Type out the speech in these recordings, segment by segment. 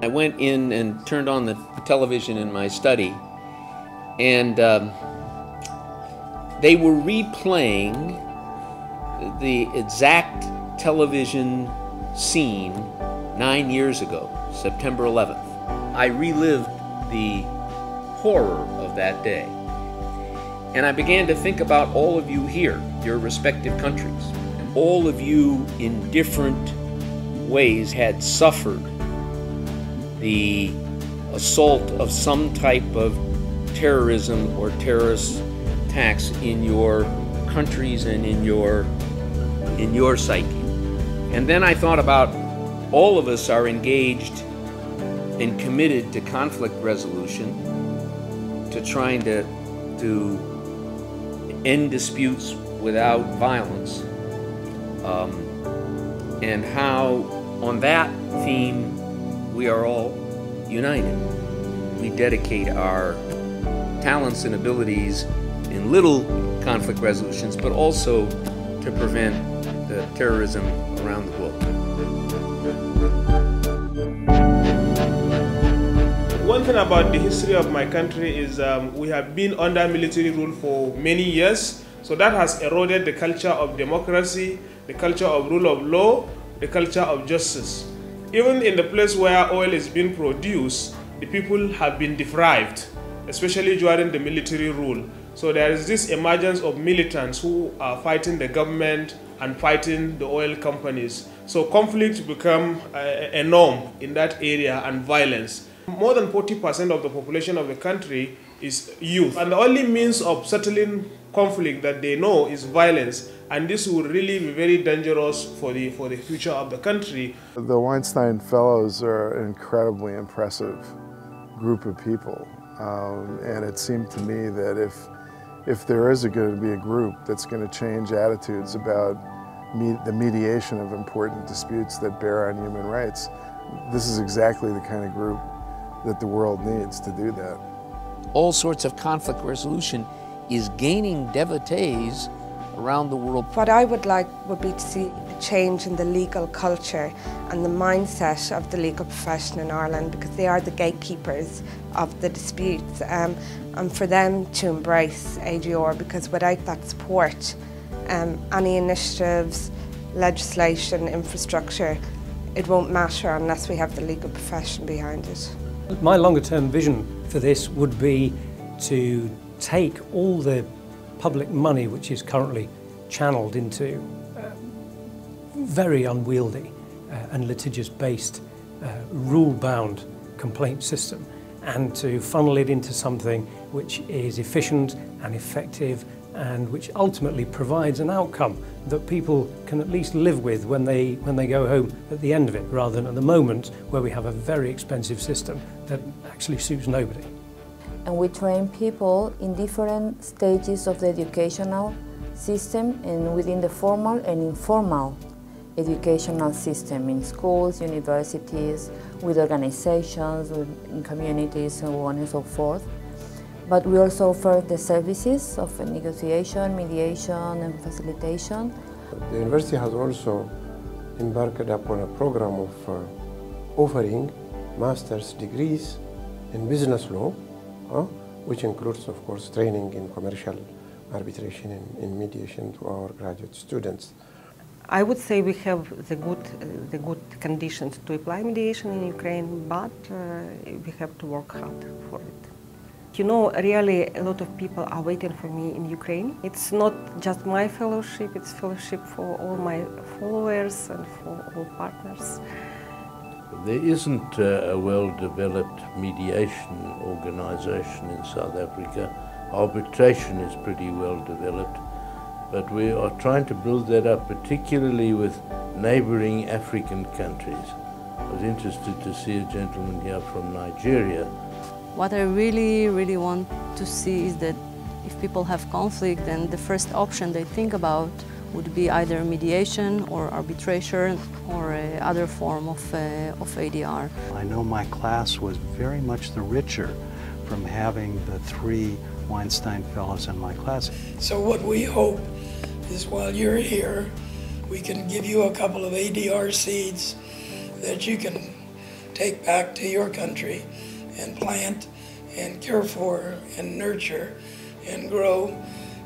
I went in and turned on the television in my study, and they were replaying the exact television scene 9 years ago, September 11th. I relived the horror of that day. And I began to think about all of you here, your respective countries. All of you in different ways had suffered the assault of some type of terrorism or terrorist attacks in your countries and in your psyche. And then I thought about all of us are engaged and committed to conflict resolution, to trying to end disputes without violence, and how on that theme we are all united. We dedicate our talents and abilities in little conflict resolutions, but also to prevent the terrorism around the globe. One thing about the history of my country is we have been under military rule for many years, so that has eroded the culture of democracy, the culture of rule of law, the culture of justice. Even in the place where oil is being produced, the people have been deprived, especially during the military rule. So there is this emergence of militants who are fighting the government and fighting the oil companies. So conflict become a norm in that area, and violence. More than 40% of the population of the country is youth. And the only means of settling conflict that they know is violence. And this will really be very dangerous for the future of the country. The Weinstein Fellows are an incredibly impressive group of people. And it seemed to me that if there is going to be a group that's going to change attitudes about the mediation of important disputes that bear on human rights, this is exactly the kind of group that the world needs to do that. All sorts of conflict resolution is gaining devotees around the world. What I would like would be to see a change in the legal culture and the mindset of the legal profession in Ireland, because they are the gatekeepers of the disputes, and for them to embrace ADR, because without that support, any initiatives, legislation, infrastructure, it won't matter unless we have the legal profession behind it. My longer-term vision for this would be to take all the public money which is currently channeled into very unwieldy and litigious-based, rule-bound complaint system, and to funnel it into something which is efficient and effective, and which ultimately provides an outcome that people can at least live with when they go home at the end of it, rather than at the moment where we have a very expensive system that actually suits nobody. And we train people in different stages of the educational system and within the formal and informal educational system, in schools, universities, with organizations, in communities, so on and so forth. But we also offer the services of negotiation, mediation, and facilitation. The university has also embarked upon a program of offering master's degrees in business law, which includes, of course, training in commercial arbitration and in mediation to our graduate students. I would say we have the good conditions to apply mediation in Ukraine, but we have to work hard for it. You know, really a lot of people are waiting for me in Ukraine. It's not just my fellowship, it's fellowship for all my followers and for all partners. There isn't a well-developed mediation organization in South Africa. Arbitration is pretty well developed, but we are trying to build that up, particularly with neighboring African countries. I was interested to see a gentleman here from Nigeria. What I really want to see is that if people have conflict, then the first option they think about would be either mediation or arbitration or other form of ADR. I know my class was very much the richer from having the 3 Weinstein Fellows in my class. So what we hope is while you're here, we can give you a couple of ADR seeds that you can take back to your country and plant and care for and nurture and grow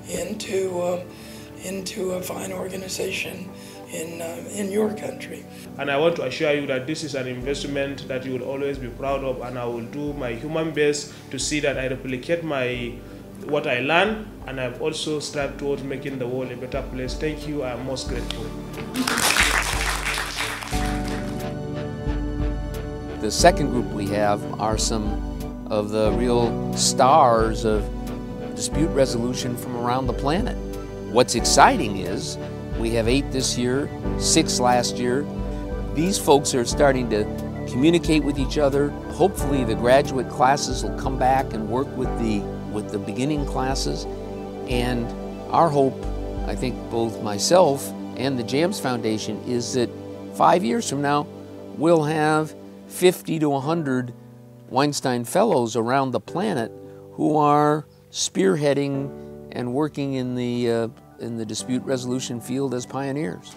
into a fine organization in your country. And I want to assure you that this is an investment that you will always be proud of, and I will do my human best to see that I replicate what I learn, and I've also strived towards making the world a better place. Thank you, I am most grateful. The second group we have are some of the real stars of dispute resolution from around the planet. What's exciting is we have 8 this year, 6 last year. These folks are starting to communicate with each other. Hopefully the graduate classes will come back and work with the beginning classes. And our hope, I think both myself and the JAMS Foundation, is that 5 years from now, we'll have 50 to 100 Weinstein Fellows around the planet who are spearheading and working in the dispute resolution field as pioneers.